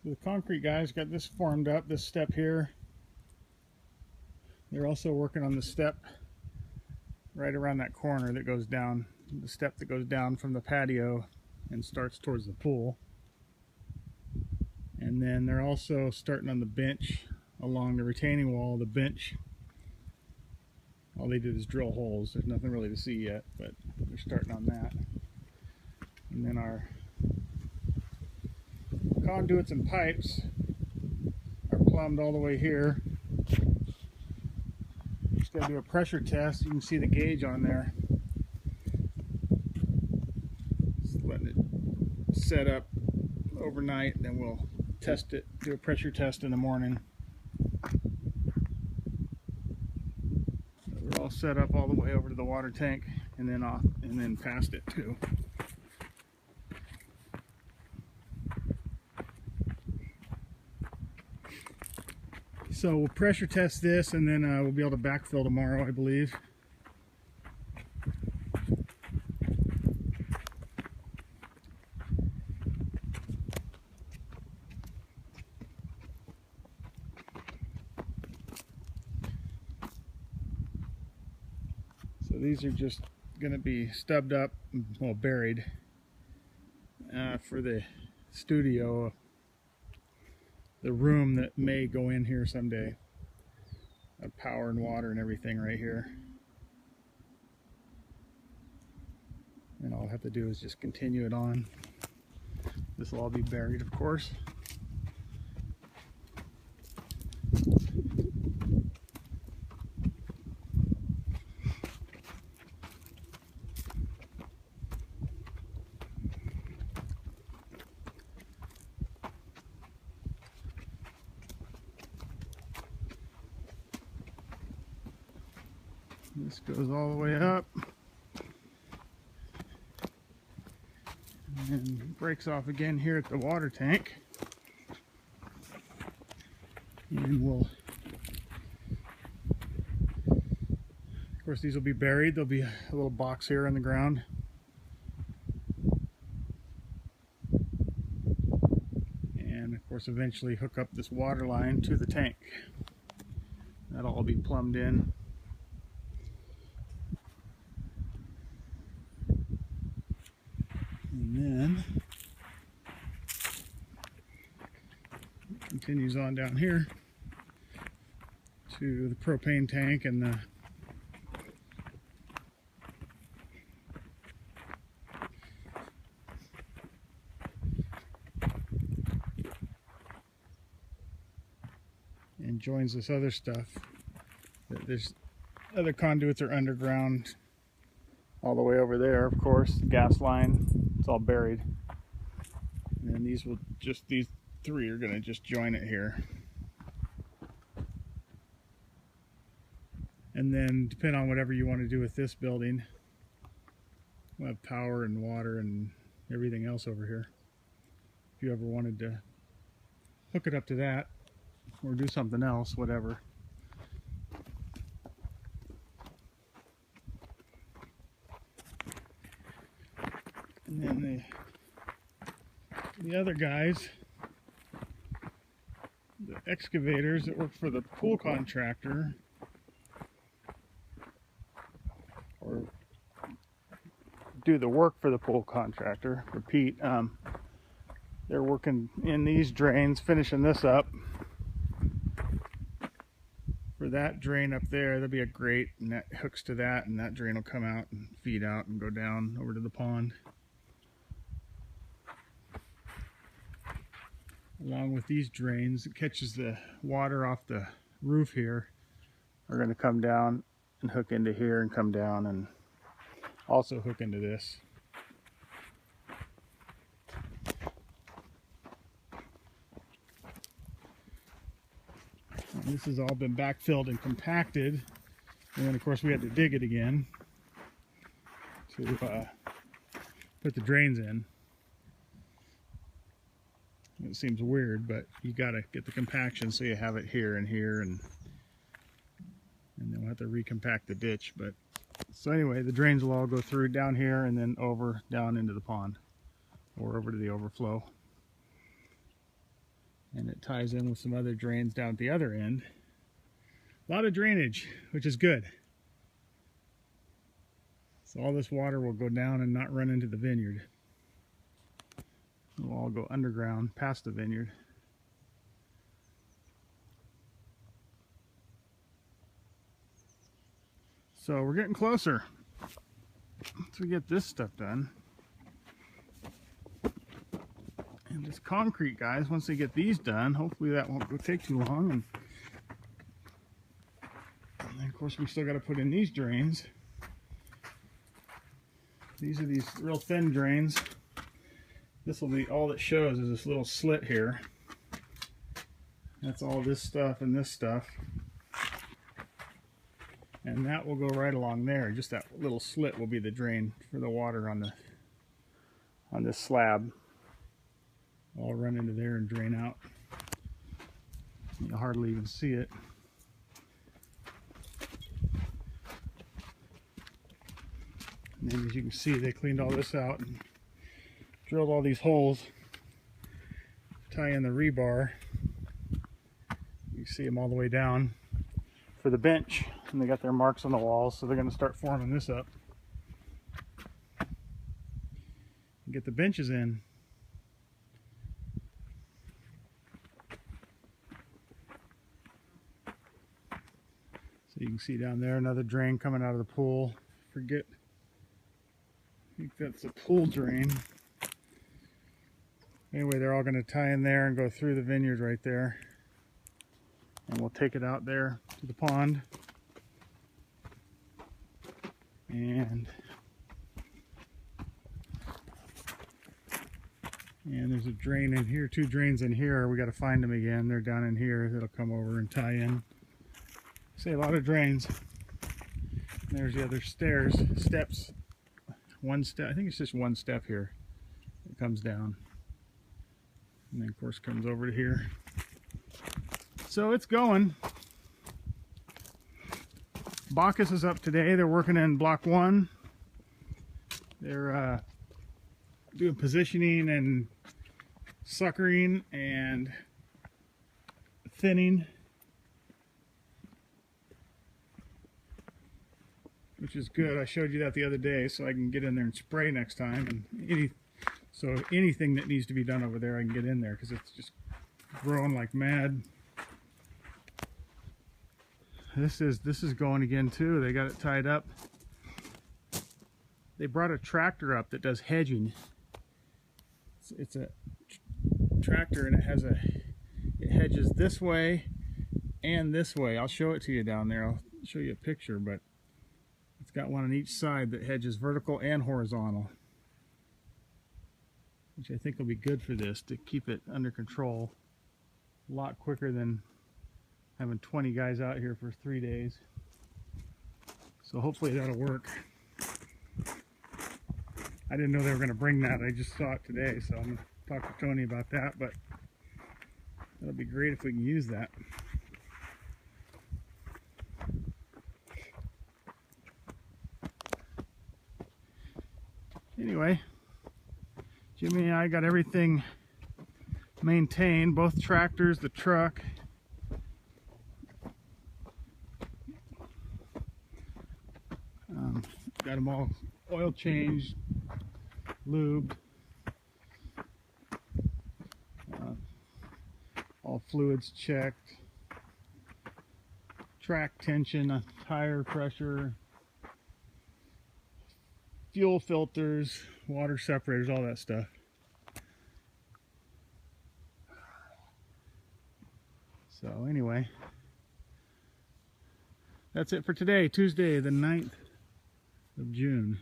The concrete guys got this formed up, this step here. They're also working on the step right around that corner that goes down, the step that goes down from the patio and starts towards the pool. And then they're also starting on the bench along the retaining wall. The bench, all they did is drill holes. There's nothing really to see yet, but they're starting on that. And then our conduits and pipes are plumbed all the way here. Just got to do a pressure test. You can see the gauge on there. Just letting it set up overnight, and then we'll test it, do a pressure test in the morning. We're all set up all the way over to the water tank and then off, and then past it too. So we'll pressure test this, and then we'll be able to backfill tomorrow, I believe. So these are just going to be stubbed up, well, buried for the studio, the room that may go in here someday. Power and water and everything right here. And all I have to do is just continue it on. This will all be buried, of course. This goes all the way up and breaks off again here at the water tank. And we'll, of course, these will be buried. There'll be a little box here on the ground. And of course, eventually hook up this water line to the tank. That'll all be plumbed in. And then it continues on down here to the propane tank and the and joins this other stuff. There's other conduits are underground all the way over there, of course. Gas line, it's all buried. And then these will just, these three are going to just join it here. And then, depending on whatever you want to do with this building, we'll have power and water and everything else over here. If you ever wanted to hook it up to that or do something else, whatever. And then the other guys, the excavators that work for the pool contractor, or do the work for the pool contractor, repeat, they're working in these drains, finishing this up. For that drain up there, there'll be a grate, and that hooks to that, and that drain will come out and feed out and go down over to the pond. Along with these drains, it catches the water off the roof here, are going to come down and hook into here and come down and also hook into this. And this has all been backfilled and compacted, and then of course we had to dig it again to put the drains in. It seems weird, but you got to get the compaction so you have it here and here, and then we'll have to recompact the ditch. But so anyway, the drains will all go through down here and then over down into the pond or over to the overflow. And it ties in with some other drains down at the other end. A lot of drainage, which is good. So all this water will go down and not run into the vineyard. It will all go underground past the vineyard. So we're getting closer. Once we get this stuff done. And this concrete, guys, once they get these done, hopefully that won't take too long. And then of course we still got to put in these drains. These are these real thin drains. This will be all that shows is this little slit here. That's all this stuff and this stuff. And that will go right along there. Just that little slit will be the drain for the water on this slab. All run into there and drain out. You'll hardly even see it. And then as you can see, they cleaned all this out and drilled all these holes, tie in the rebar. You see them all the way down for the bench, and they got their marks on the walls, so they're going to start forming this up and get the benches in. So you can see down there another drain coming out of the pool. I think that's a pool drain. Anyway, they're all going to tie in there and go through the vineyard right there. And we'll take it out there to the pond. And there's a drain in here, 2 drains in here. We got to find them again. They're down in here. That'll come over and tie in. See, a lot of drains. And there's the other steps. One step, I think it's just one step here. It comes down. And then of course comes over to here. So it's going. Bacchus is up today. They're working in block 1. They're doing positioning and suckering and thinning, which is good. I showed you that the other day, so I can get in there and spray next time. And so anything that needs to be done over there, I can get in there because it's just growing like mad. This is going again too. They got it tied up. They brought a tractor up that does hedging. It's a tractor, and it hedges this way and this way. I'll show it to you down there. I'll show you a picture, but it's got one on each side that hedges vertical and horizontal, which I think will be good for this to keep it under control a lot quicker than having 20 guys out here for 3 days. So hopefully that'll work. I didn't know they were going to bring that. I just saw it today, so I'm going to talk to Tony about that, but that'll be great if we can use that. Anyway, Jimmy and I got everything maintained, both tractors, the truck. Got them all oil changed, lubed, all fluids checked, track tension, tire pressure, fuel filters, water separators, all that stuff. So anyway, that's it for today, Tuesday the 9th of June.